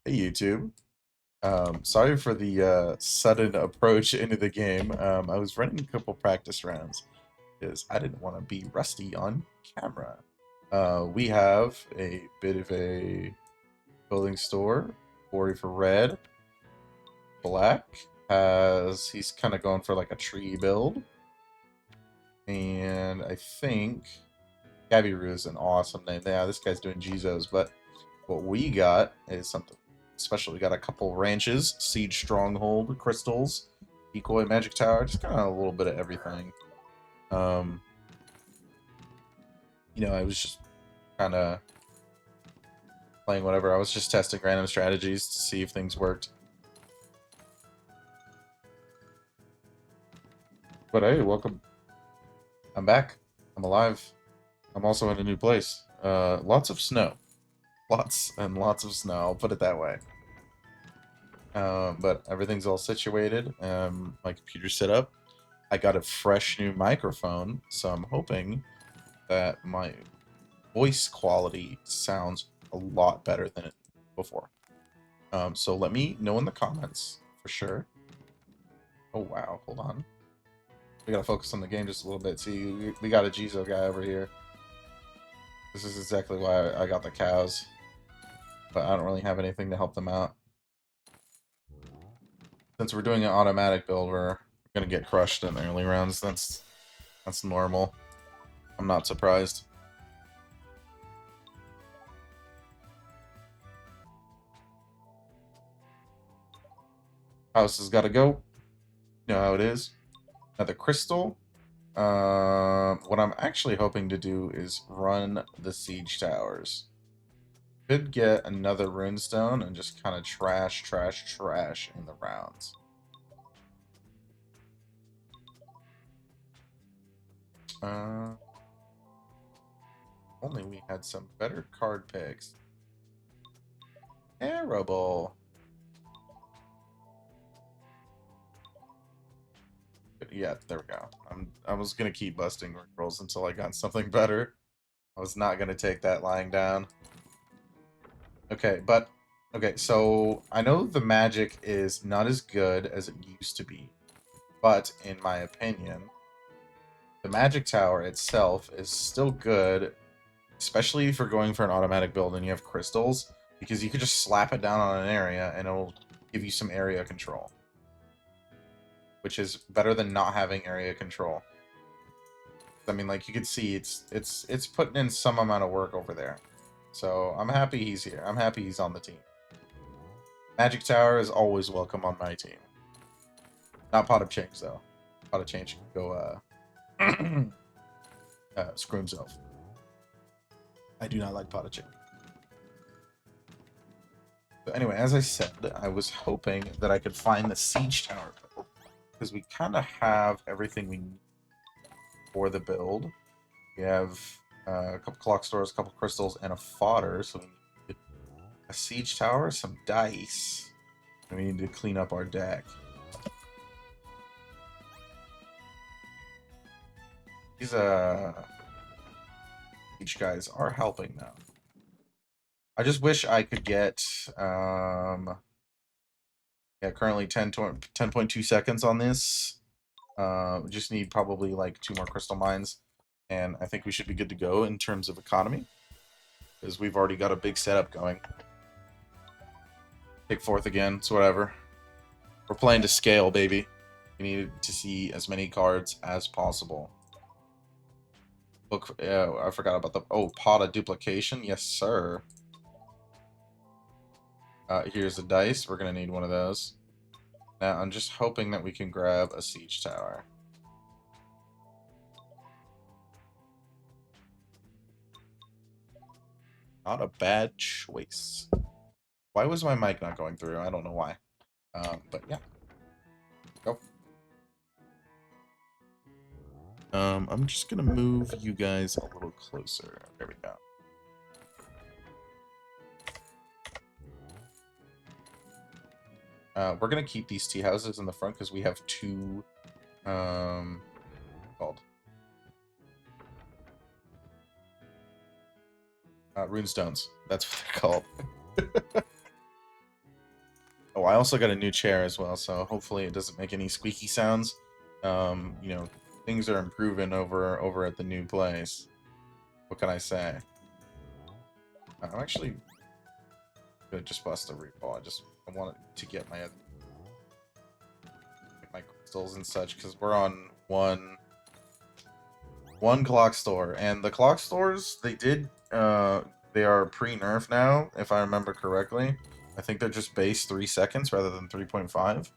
Hey YouTube. Sorry for the sudden approach into the game. I was running a couple practice rounds because I didn't want to be rusty on camera. We have a bit of a clothing store. Ori for red. Black has he's kind of going for like a tree build, and I think Gabiru is an awesome name. Yeah, this guy's doing Jizos, but what we got is something special. We got a couple ranches, siege stronghold, crystals, decoy, magic tower, just kind of a little bit of everything. Um, I was just kind of playing whatever. I was just testing random strategies to see if things worked. But hey, welcome. I'm back. I'm alive. I'm also in a new place. Lots of snow. Lots and lots of snow, I'll put it that way. But everything's all situated. My computer's set up. I got a fresh new microphone, so I'm hoping that my voice quality sounds a lot better than it before. So let me know in the comments for sure. Oh wow, hold on. We gotta focus on the game just a little bit. See, we got a Jizo guy over here. This is exactly why I got the cows, but I don't really have anything to help them out. Since we're doing an automatic build, we're gonna get crushed in the early rounds. That's normal. I'm not surprised. House has got to go. You know how it is. Another crystal. What I'm actually hoping to do is run the siege towers. Could get another runestone and just kind of trash in the rounds. Uh, Only we had some better card picks. Terrible. Yeah, there we go. I was gonna keep busting rolls until I got something better. I was not gonna take that lying down. Okay, so I know the magic is not as good as it used to be, but in my opinion, the magic tower itself is still good, especially if you're going for an automatic build and you have crystals, because you could just slap it down on an area and it'll give you some area control, which is better than not having area control. I mean, like you could see, it's putting in some amount of work over there. So I'm happy he's here. I'm happy he's on the team. Magic Tower is always welcome on my team. Not Pot of Change, though. Pot of Change can go, screw himself. I do not like Pot of Change. But anyway, as I said, I was hoping that I could find the Siege Tower build, because we kind of have everything we need for the build. We have a couple clock stores, a couple crystals, and a fodder, so we need a Siege Tower, some dice, and we need to clean up our deck. These Siege guys are helping now. I just wish I could get yeah, currently 10.2 seconds on this. We just need probably like 2 more crystal mines, and I think we should be good to go in terms of economy, because we've already got a big setup going. Take fourth again, it's whatever. We're playing to scale, baby. We need to see as many cards as possible. Look, I forgot about the pot of duplication. Yes, sir. Here's the dice. We're gonna need one of those. Now I'm just hoping that we can grab a siege tower. Not a bad choice. Why was my mic not going through? I don't know why. But yeah. Go. I'm just gonna move you guys a little closer. There we go. We're gonna keep these tea houses in the front because we have 2 called runestones. That's what they're called. I also got a new chair as well, so hopefully it doesn't make any squeaky sounds. You know, things are improving over at the new place. What can I say? I'm actually gonna just bust a recall. I wanted to get my crystals and such because we're on one clock store, and the clock stores they are pre-nerf now, if I remember correctly. I think they're just base 3 seconds rather than 3.5,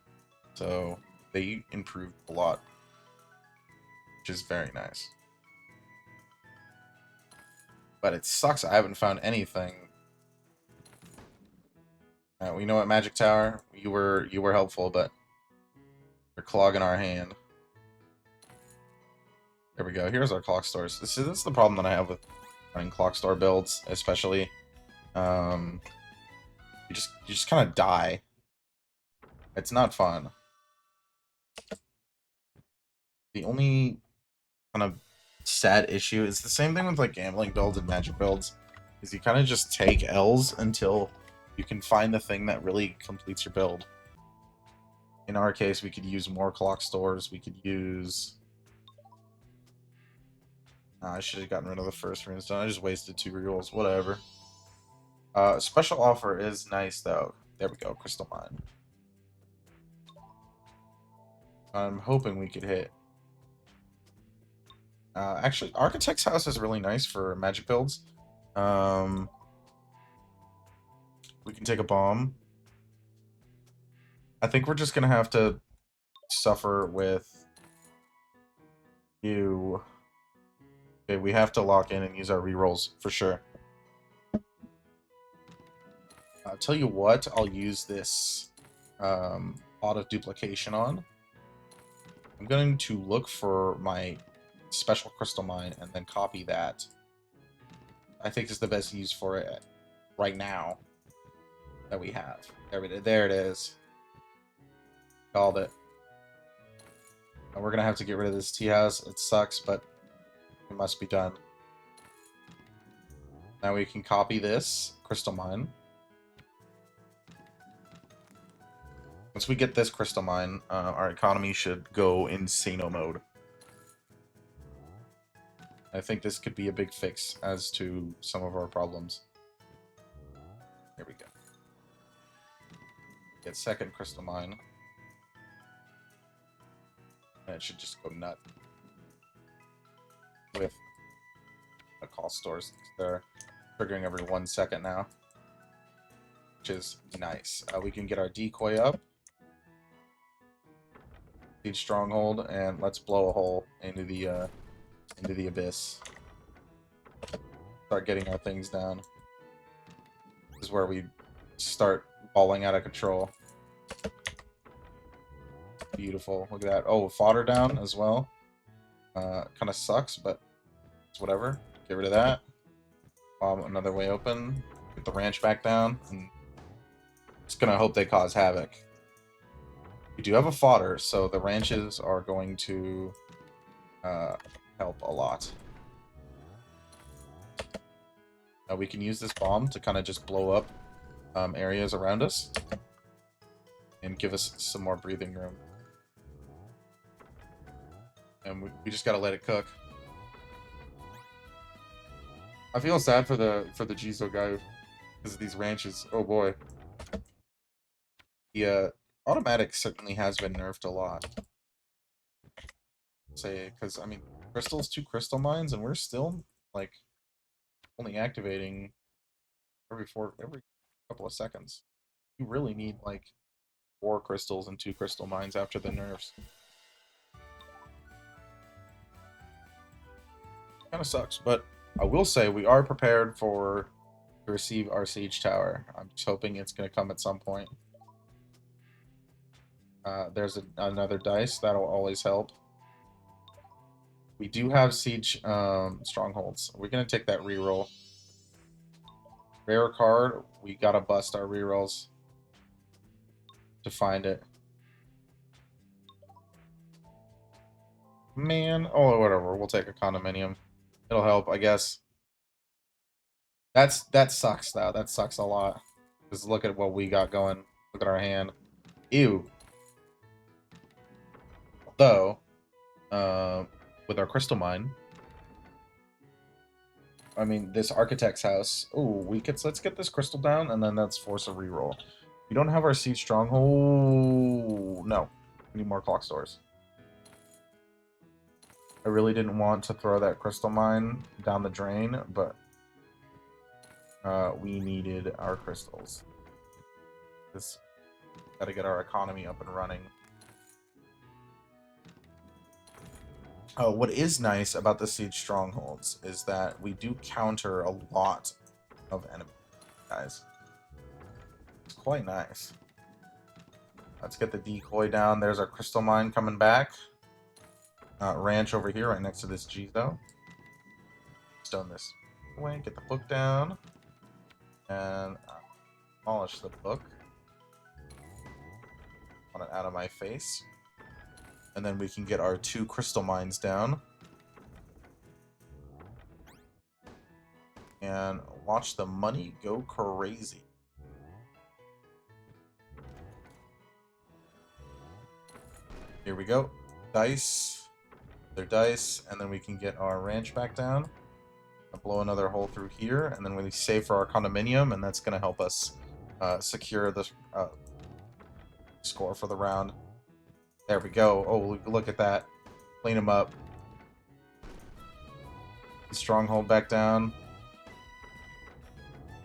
so they improved a lot, which is very nice. But it sucks I haven't found anything. We know what, Magic Tower, you were helpful, but you're clogging our hand. There we go. Here's our clock stores. This is the problem that I have with running clock store builds, especially. You just kind of die. It's not fun. The only kind of sad issue is the same thing with like gambling builds and magic builds, is you kind of just take L's until you can find the thing that really completes your build. In our case, we could use more clock stores. We could use... I should have gotten rid of the first runestone. I just wasted 2 rerolls. Whatever. Special offer is nice, though. There we go. Crystal Mine. I'm hoping we could hit. Actually, Architect's House is really nice for magic builds. We can take a bomb. I think we're just going to have to suffer with you. Okay, we have to lock in and use our rerolls for sure. I'll tell you what, I'll use this pot of duplication on. I'm going to look for my special crystal mine and then copy that. I think this is the best use for it right now that we have. There it is. Called it. And we're going to have to get rid of this tea house. It sucks, but it must be done. Now we can copy this crystal mine. Once we get this crystal mine, our economy should go insano mode. I think this could be a big fix as to some of our problems. Here we go. Get second crystal mine. And it should just go nut. With the call stores. They're triggering every 1 second now. Which is nice. We can get our decoy up. Siege stronghold, and let's blow a hole into the abyss. Start getting our things down. This is where we start falling out of control. Beautiful. Look at that. Oh, fodder down as well. Kind of sucks, but it's whatever. Get rid of that. Another way open. Get the ranch back down. And just gonna hope they cause havoc. We do have a fodder, so the ranches are going to help a lot. Now we can use this bomb to kind of just blow up areas around us and give us some more breathing room. And we just gotta let it cook. I feel sad for the Jizo guy because of these ranches. Oh boy. The automatic certainly has been nerfed a lot. Say, because I mean, crystals, 2 crystal mines, and we're still like only activating every couple of seconds. You really need like 4 crystals and 2 crystal mines after the nerfs. Kind of sucks, but I will say we are prepared to receive our siege tower. I'm just hoping it's going to come at some point. There's another dice that'll always help. We do have siege strongholds. We're going to take that reroll. Rare card, we gotta bust our rerolls to find it. Man, oh whatever, we'll take a condominium. It'll help, I guess. That sucks though. That sucks a lot. Just look at what we got going. Look at our hand. Ew. Though, with our crystal mine, I mean, this architect's house. Oh, let's get this crystal down, and then let's force a reroll. We don't have our siege stronghold. No, we need more clock stores. I really didn't want to throw that crystal mine down the drain, but we needed our crystals. This got to get our economy up and running. Oh, what is nice about the siege strongholds is that we do counter a lot of enemies, guys. It's quite nice. Let's get the decoy down. There's our crystal mine coming back. Ranch over here, right next to this Gizo. Stone this away. Get the book down, and demolish the book. Want it out of my face. And then we can get our 2 crystal mines down. And watch the money go crazy. Here we go. Dice. Their dice. And then we can get our ranch back down. Blow another hole through here. And then we save for our condominium. And that's going to help us secure the score for the round. There we go. Oh, look at that. Clean them up. Stronghold back down.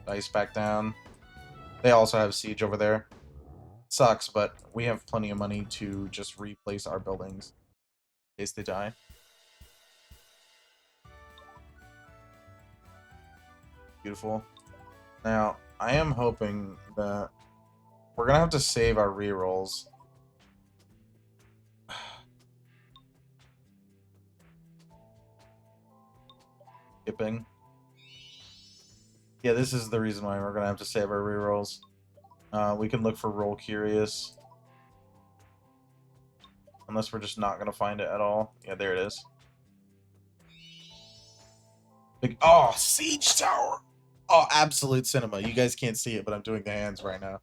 Dice back down. They also have siege over there. Sucks, but we have plenty of money to just replace our buildings in case they die. Beautiful. Now, I am hoping that we're going to have to save our rerolls. Skipping. Yeah, this is the reason why we're going to have to save our rerolls. We can look for Roll Curious. Unless we're just not going to find it at all. Yeah, there it is. Oh, Siege Tower! Oh, absolute cinema. You guys can't see it, but I'm doing the hands right now.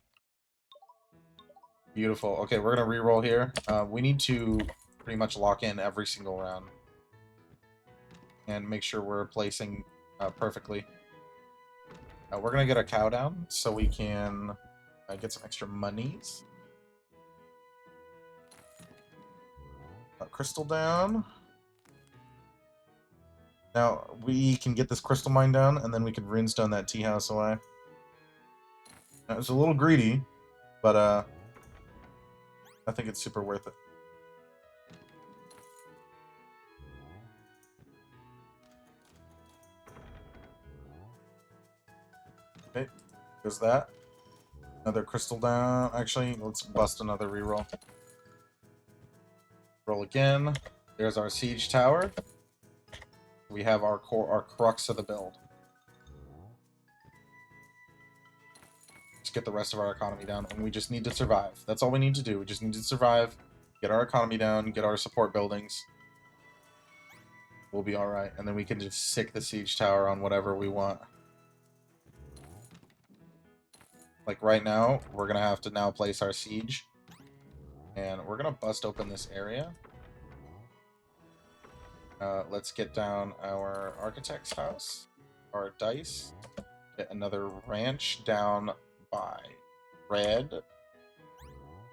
Beautiful. Okay, we're going to reroll here. We need to pretty much lock in every single round. And make sure we're placing perfectly. We're going to get a cow down so we can get some extra monies. Crystal down. Now, we can get this crystal mine down, and then we can runestone that tea house away. Now, it's a little greedy, but I think it's super worth it. Okay, there's that. Another crystal down. Actually, let's bust another reroll. Roll again. There's our siege tower. We have our crux of the build. Let's get the rest of our economy down, and we just need to survive. That's all we need to do. We just need to survive, get our economy down, get our support buildings. We'll be alright, and then we can just stick the siege tower on whatever we want. Like right now, we're going to have to now place our siege. And we're going to bust open this area. Let's get down our architect's house, our dice, get another ranch down by red.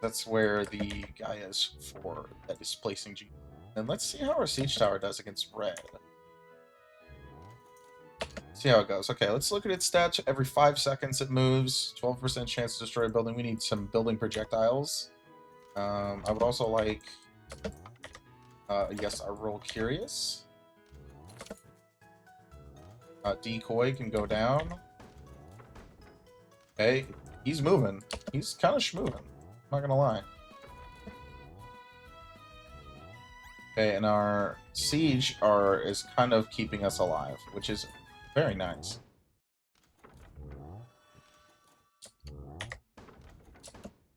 That's where the guy is for that is placing G. And let's see how our siege tower does against red. See how it goes. Okay, let's look at its stats. Every 5 seconds it moves. 12% chance to destroy a building. We need some building projectiles. I would also like, yes, our Roll Curious. Decoy can go down. Okay, he's moving. He's kind of schmoving. I'm not gonna lie. Okay, and our siege is kind of keeping us alive, which is very nice.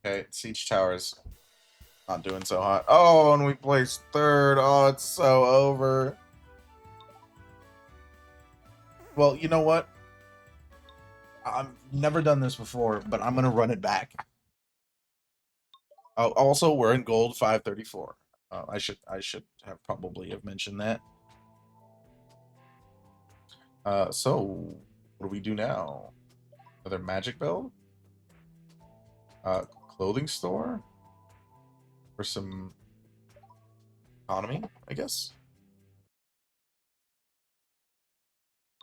Okay, siege tower's not doing so hot. Oh, and we placed third. Oh, it's so over. Well, you know what? I've never done this before, but I'm gonna run it back. Oh, also, we're in gold 534. I should have probably have mentioned that. So what do we do now? Another magic build? Clothing store? For some economy, I guess?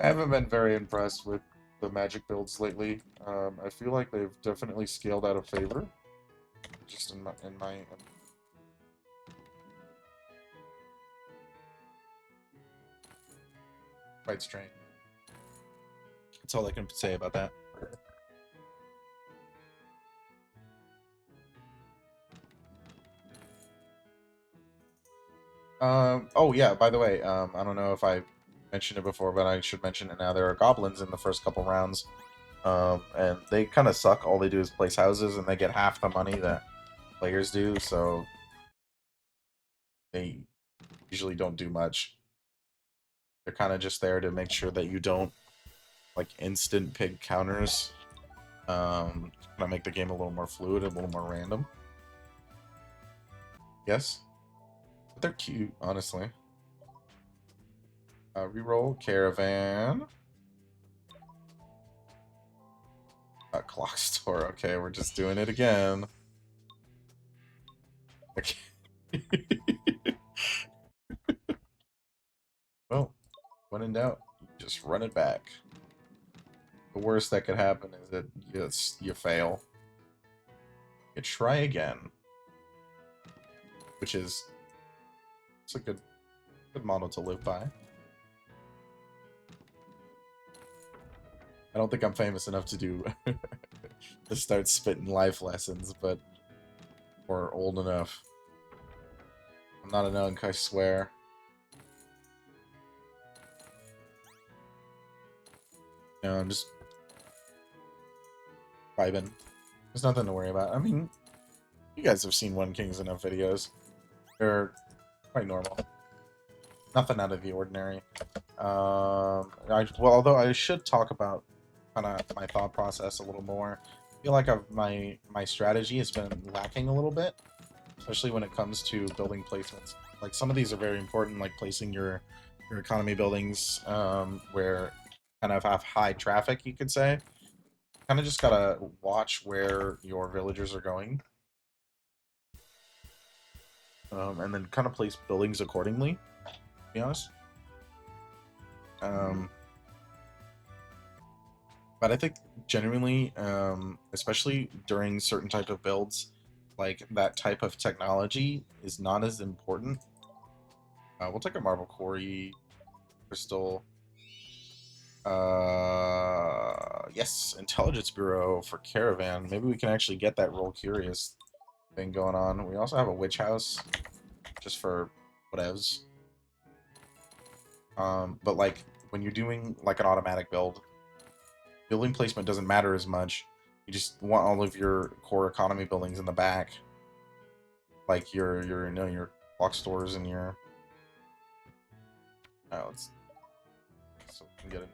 I haven't been very impressed with the magic builds lately. I feel like they've definitely scaled out of favor. Just in my quite strange. That's all I can say about that. Oh yeah, by the way, I don't know if I mentioned it before, but I should mention it now. There are goblins in the first couple rounds, and they kind of suck. All they do is place houses, and they get half the money that players do, so they usually don't do much. They're kind of just there to make sure that you don't like instant pig counters. Kind of make the game a little more fluid, a little more random. Yes, but they're cute, honestly. Reroll caravan. Clock store. Okay, we're just doing it again. Okay. Well, when in doubt, you just run it back. The worst that could happen is that you fail. You try again, which is it's a good model to live by. I don't think I'm famous enough to do to start spitting life lessons, but or old enough. I'm not an unk, I swear. No, I'm just vibing. There's nothing to worry about. I mean, you guys have seen One King's enough videos. They're quite normal. Nothing out of the ordinary. Well, although I should talk about kind of my thought process a little more. I feel like my strategy has been lacking a little bit, especially when it comes to building placements. Like some of these are very important, like placing your economy buildings where kind of have high traffic, you could say. Kind of just gotta watch where your villagers are going, and then kind of place buildings accordingly. To be honest. Um, But I think genuinely, especially during certain type of builds, like that type of technology is not as important. We'll take a marble quarry, crystal. Yes, intelligence bureau for caravan. Maybe we can actually get that roll curious thing going on. We also have a witch house, just for whatevs. But like when you're doing like an automatic build, building placement doesn't matter as much. You just want all of your core economy buildings in the back, like your you know your clock stores and your. Oh, let's so we can get a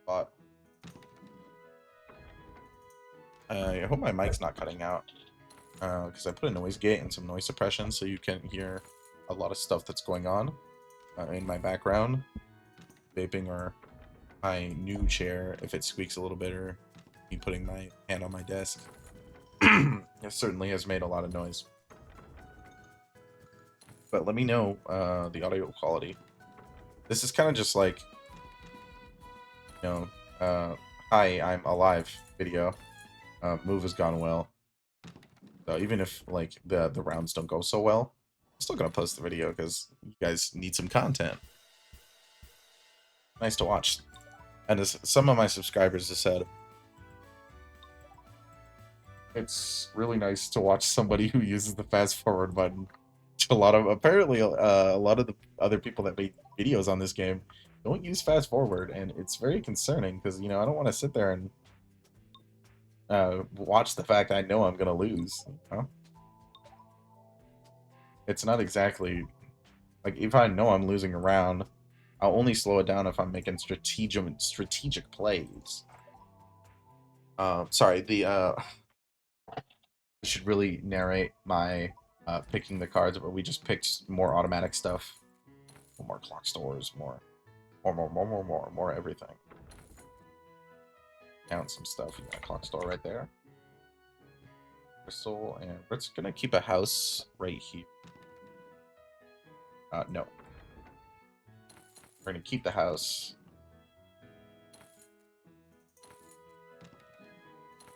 spot. I hope my mic's not cutting out because I put a noise gate and some noise suppression so you can hear a lot of stuff that's going on in my background, vaping or my new chair if it squeaks a little bit or me putting my hand on my desk. It certainly has made a lot of noise. But let me know the audio quality. This is kind of just like, you know, hi, I'm alive video. Move has gone well. So even if like the rounds don't go so well, I'm still gonna post the video because you guys need some content. Nice to watch. And as some of my subscribers have said, it's really nice to watch somebody who uses the fast forward button. A lot of apparently a lot of the other people that made videos on this game don't use fast forward, and it's very concerning because you know I don't want to sit there and watch the fact I know I'm gonna lose. You know? It's not exactly like if I know I'm losing a round, I'll only slow it down if I'm making strategic plays. Sorry, I should really narrate my picking the cards, but we just picked more automatic stuff. More clock stores, more everything. Count some stuff. You got a clock store right there. Crystal, and we're just gonna keep a house right here. No. We're gonna keep the house.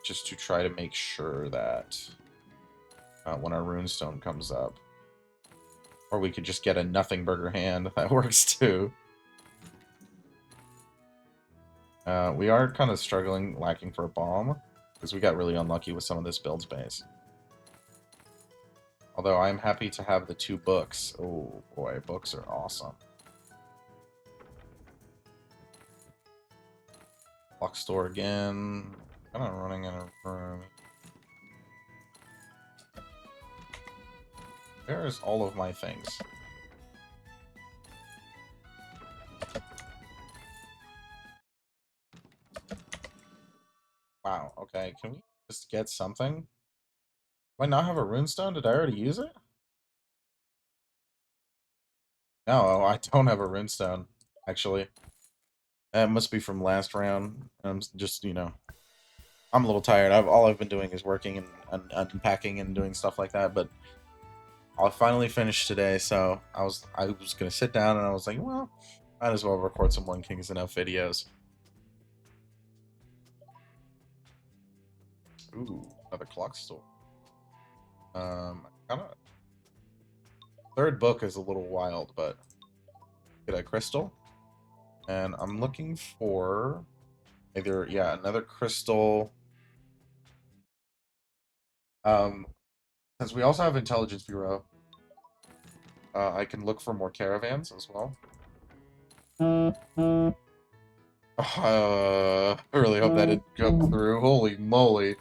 Just to try to make sure that when our runestone comes up, or we could just get a nothing burger hand. That works too. We are kind of struggling, lacking for a bomb, because we got really unlucky with some of this build space. Although I'm happy to have the 2 books. Oh boy, books are awesome. Lock store again. Kind of running in a room. There's all of my things. Wow, okay, can we just get something? Do I not have a runestone? Did I already use it? No, I don't have a runestone, actually. That must be from last round. I'm just, I'm a little tired. All I've been doing is working and unpacking and doing stuff like that, but I finally finished today, so I was gonna sit down and I was like, well, might as well record some One King's Enough videos. Ooh, another clock store. Kind of. Third book is a little wild, but get a crystal, and I'm looking for either another crystal. Since we also have Intelligence Bureau, I can look for more caravans as well. I really hope that didn't go through. Holy moly!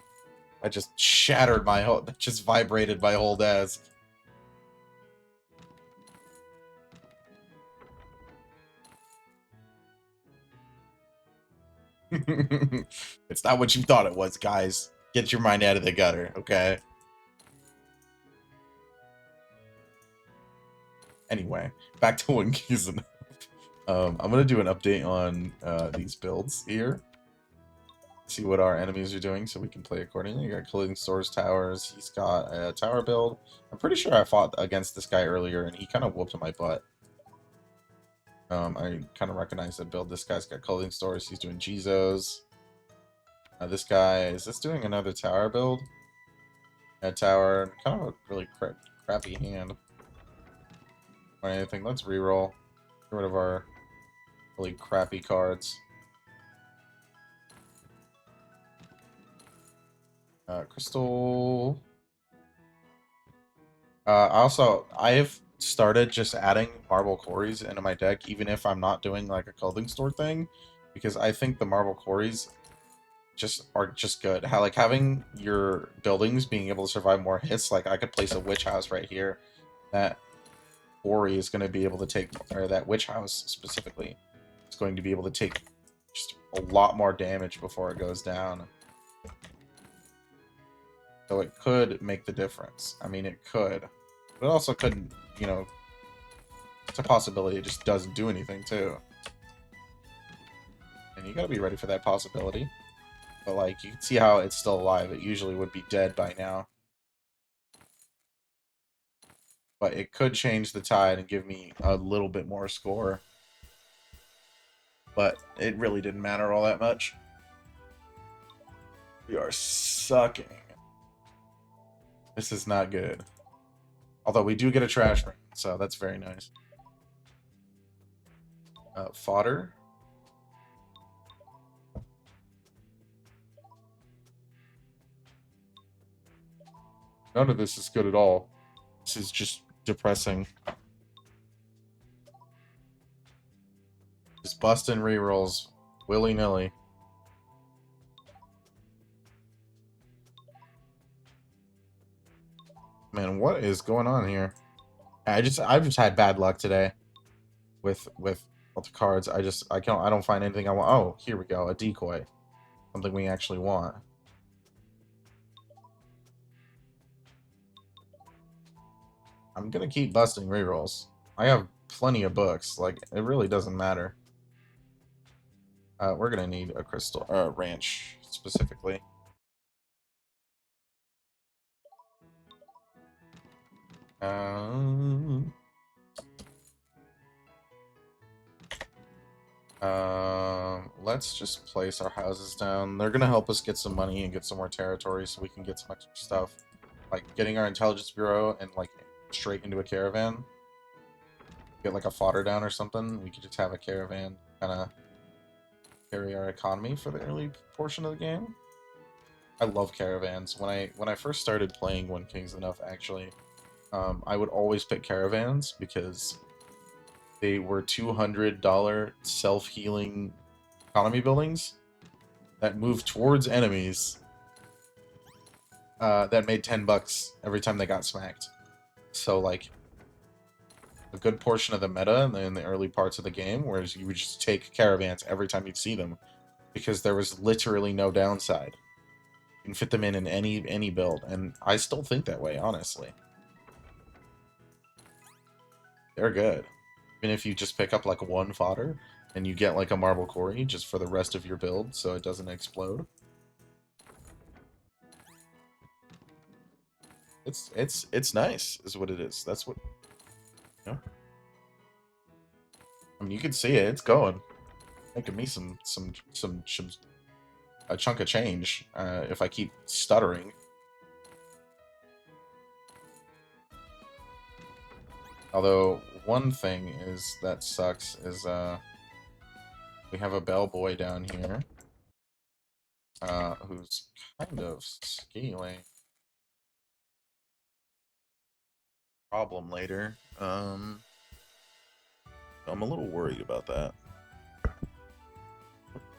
I just shattered my whole. That just vibrated my whole desk. It's not what you thought it was, guys. Get your mind out of the gutter, okay? Anyway, back to One King's Enough. I'm gonna do an update on these builds here. See what our enemies are doing so we can play accordingly. You got clothing stores, towers. He's got a tower build. I'm pretty sure I fought against this guy earlier and he kind of whooped my butt. I kind of recognize that build. This guy's got clothing stores. He's doing Jizos. This guy, is this doing another tower build? A tower, kind of a really crappy hand. Or anything. Let's reroll. Get rid of our really crappy cards. Crystal. I've started just adding marble quarries into my deck, even if I'm not doing like a clothing store thing, because I think the marble quarries are just good. How like having your buildings being able to survive more hits, like I could place a witch house right here. That quarry is going to be able to take, or that witch house specifically, is going to be able to take just a lot more damage before it goes down. So it could make the difference. I mean, it could. But it also couldn't, it's a possibility it just doesn't do anything, too. And you gotta be ready for that possibility. But, like, you can see how it's still alive. It usually would be dead by now. But it could change the tide and give me a little bit more score. But it really didn't matter all that much. We are sucking. This is not good. Although we do get a trash room, so that's very nice. Fodder. None of this is good at all. This is just depressing. Just busting rerolls willy-nilly. Man, what is going on here? I've just had bad luck today with all the cards. I don't find anything I want. Oh, here we go, a decoy. Something we actually want. I'm gonna keep busting rerolls. I have plenty of books. Like, it really doesn't matter. We're gonna need a crystal, ranch, specifically. Um, let's just place our houses down. They're gonna help us get some money and get some more territory so we can get some extra stuff. Like, getting our intelligence bureau and, like, straight into a caravan. Get, like, a fodder down or something. We could just have a caravan kind of carry our economy for the early portion of the game. I love caravans. When I first started playing One Kings Enough, actually, I would always pick caravans because they were $200 self-healing economy buildings that moved towards enemies that made $10 every time they got smacked. So, like, a good portion of the meta in the early parts of the game, whereas you would just take caravans every time you'd see them, because there was literally no downside. You can fit them in any build, and I still think that way, honestly. They're good. Even if you just pick up like one fodder and you get like a marble quarry just for the rest of your build so it doesn't explode. It's nice, is what it is. That's what, you know. I mean, you can see it. It's going, making me some a chunk of change if I keep stuttering. Although one thing is that sucks is we have a bellboy down here who's kind of scaling. Problem later. I'm a little worried about that.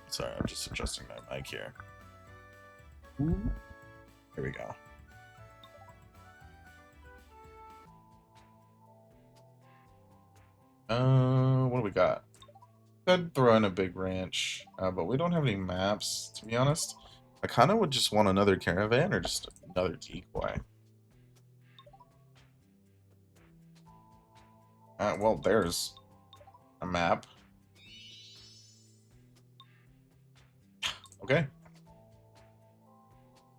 Sorry, I'm just adjusting my mic here. Here we go. What do we got? Could throw in a big ranch, but we don't have any maps, to be honest. I kind of would just want another caravan or just another decoy. Well, there's a map. Okay.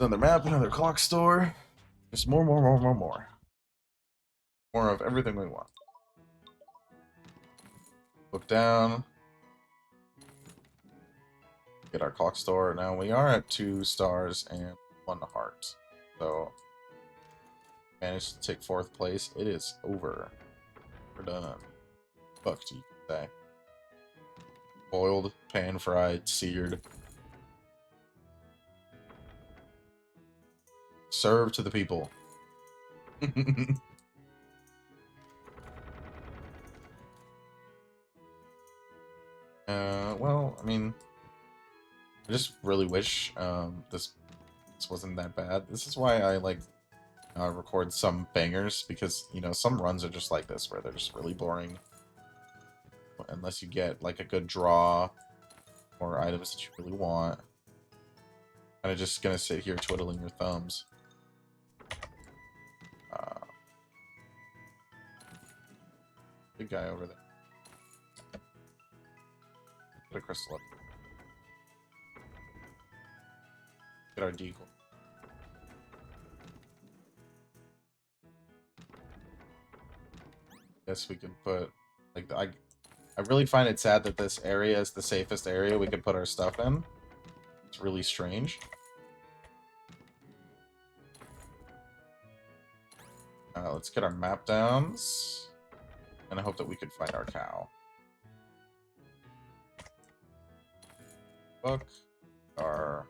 Another map, another clock store. Just more. More of everything we want. Look down. Get our clock store. Now we are at 2 stars and 1 heart. So, managed to take 4th place. It is over. We're done. Fucked, you could say. Boiled, pan-fried, seared. Served to the people. Well, I mean, I just really wish this wasn't that bad. This is why I like record some bangers, because you know some runs are just like this where they're just really boring unless you get like a good draw or items that you really want. Kind of just gonna sit here twiddling your thumbs. Big guy over there. Put a crystal up. Get our deagle. Guess we could put like I really find it sad that this area is the safest area we could put our stuff in. It's really strange. Let's get our map downs, and I hope that we could find our cow. Book are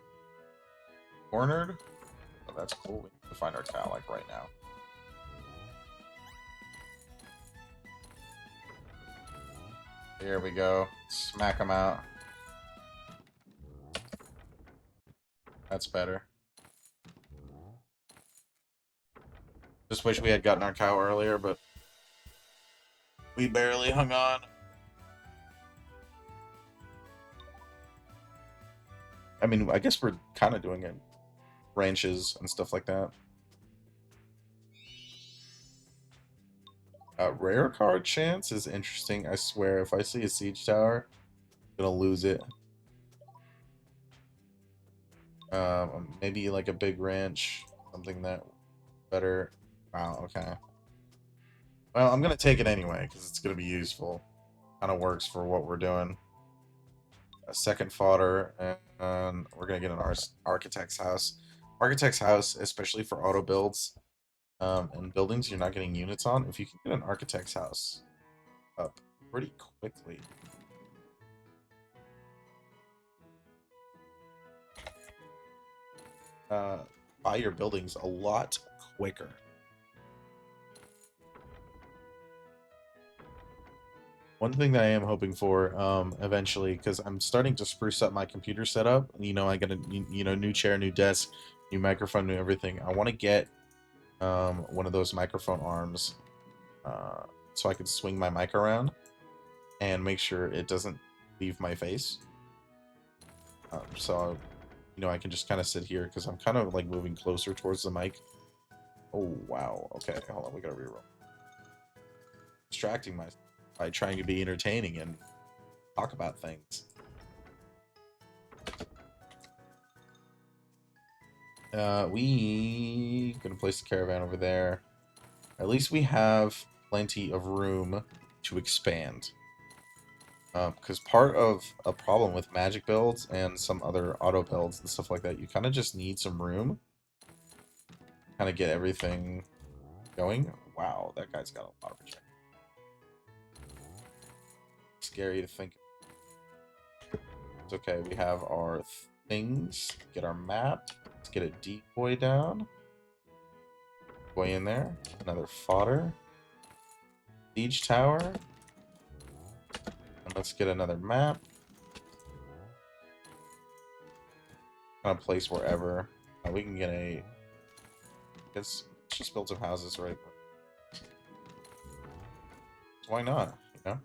cornered. Oh, that's cool. We need to find our cow like right now. Here we go. Smack them out. That's better. Just wish we had gotten our cow earlier, but we barely hung on. I mean, I guess we're kind of doing it. Ranches and stuff like that. Rare card chance is interesting. I swear, if I see a siege tower, I'm gonna lose it. Maybe like a big ranch, something that better. Wow, okay. Well, I'm gonna take it anyway because it's gonna be useful. Kind of works for what we're doing. A second fodder, and we're gonna get an architect's house. Architect's house, especially for auto builds and buildings you're not getting units on. If you can get an architect's house up pretty quickly. Buy your buildings a lot quicker. One thing that I am hoping for eventually, because I'm starting to spruce up my computer setup. You know, I got a new chair, new desk, new microphone, new everything. I want to get one of those microphone arms so I can swing my mic around and make sure it doesn't leave my face. So, I can just kind of sit here because I'm kind of like moving closer towards the mic. Oh, wow. Okay, hold on. We gotta reroll. Distracting myself by trying to be entertaining and talk about things. We gonna place the caravan over there. At least we have plenty of room to expand. Because part of a problem with magic builds and some other auto builds and stuff like that, you kind of just need some room. Kind of get everything going. Wow, that guy's got a lot of reject. Scary to think. It's okay, we have our things. Get our map. Let's get a decoy down. Decoy in there. Another fodder. Siege tower. And let's get another map. Kind of place wherever. We can get a... Let's just build some houses right. So why not? You know?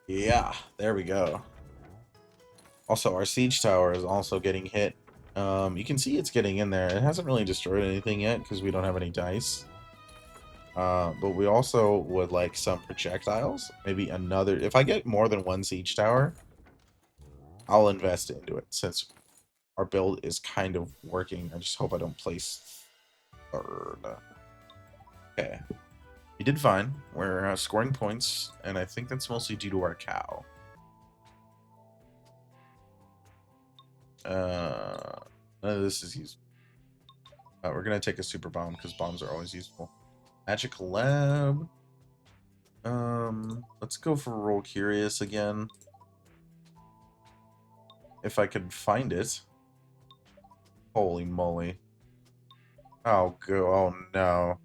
Yeah, there we go. Also, our siege tower is also getting hit. You can see it's getting in there. It hasn't really destroyed anything yet because we don't have any dice. But we also would like some projectiles. Maybe another... If I get more than one siege tower, I'll invest into it since our build is kind of working. I just hope I don't place third. Okay. We did fine. We're scoring points, and I think that's mostly due to our cow. None of this is useful. We're gonna take a super bomb because bombs are always useful. Magic lab. Let's go for roll curious again. If I could find it. Holy moly. Oh go! Oh no.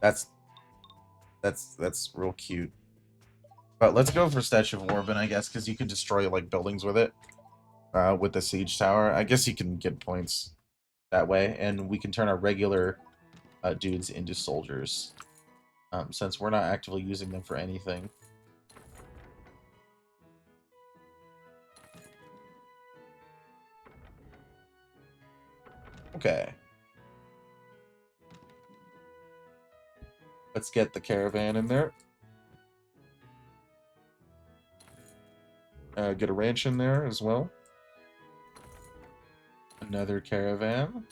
That's real cute. But let's go for Statue of Orbin, I guess, because you can destroy like buildings with it. With the siege tower, I guess you can get points that way, and we can turn our regular dudes into soldiers, since we're not actively using them for anything. Okay. Let's get the caravan in there. Get a ranch in there as well. Another caravan.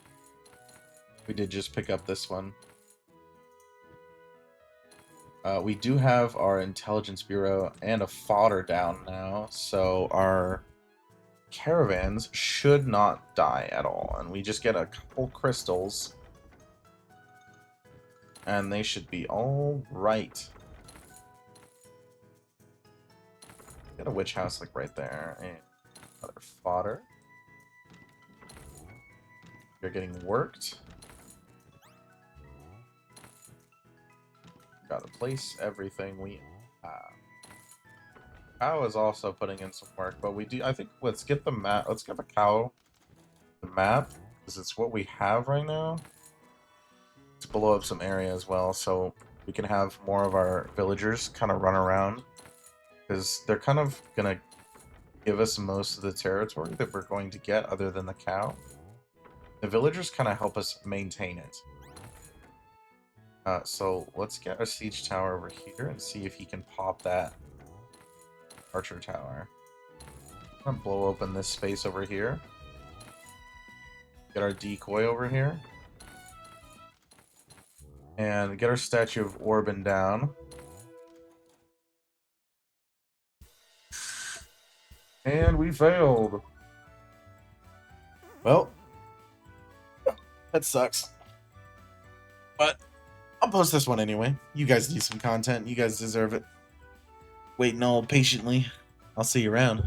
We did just pick up this one. We do have our intelligence bureau and a fodder down now, so our caravans should not die at all. And we just get a couple crystals, and they should be all right. Get a witch house like right there, and another fodder. They're getting worked. Gotta place everything we have. Cow is also putting in some work, but we do. I think let's get the map. Let's get the cow, the map, because it's what we have right now. Let's blow up some area as well, so we can have more of our villagers kind of run around, because they're kind of gonna give us most of the territory that we're going to get, other than the cow. The villagers kind of help us maintain it. So let's get a siege tower over here and see if he can pop that archer tower. I'm gonna blow open this space over here. Get our decoy over here. And get our statue of Orban down. And we failed. Well, that sucks. But I'll post this one anyway. You guys need some content. You guys deserve it. Waiting all patiently. I'll see you around.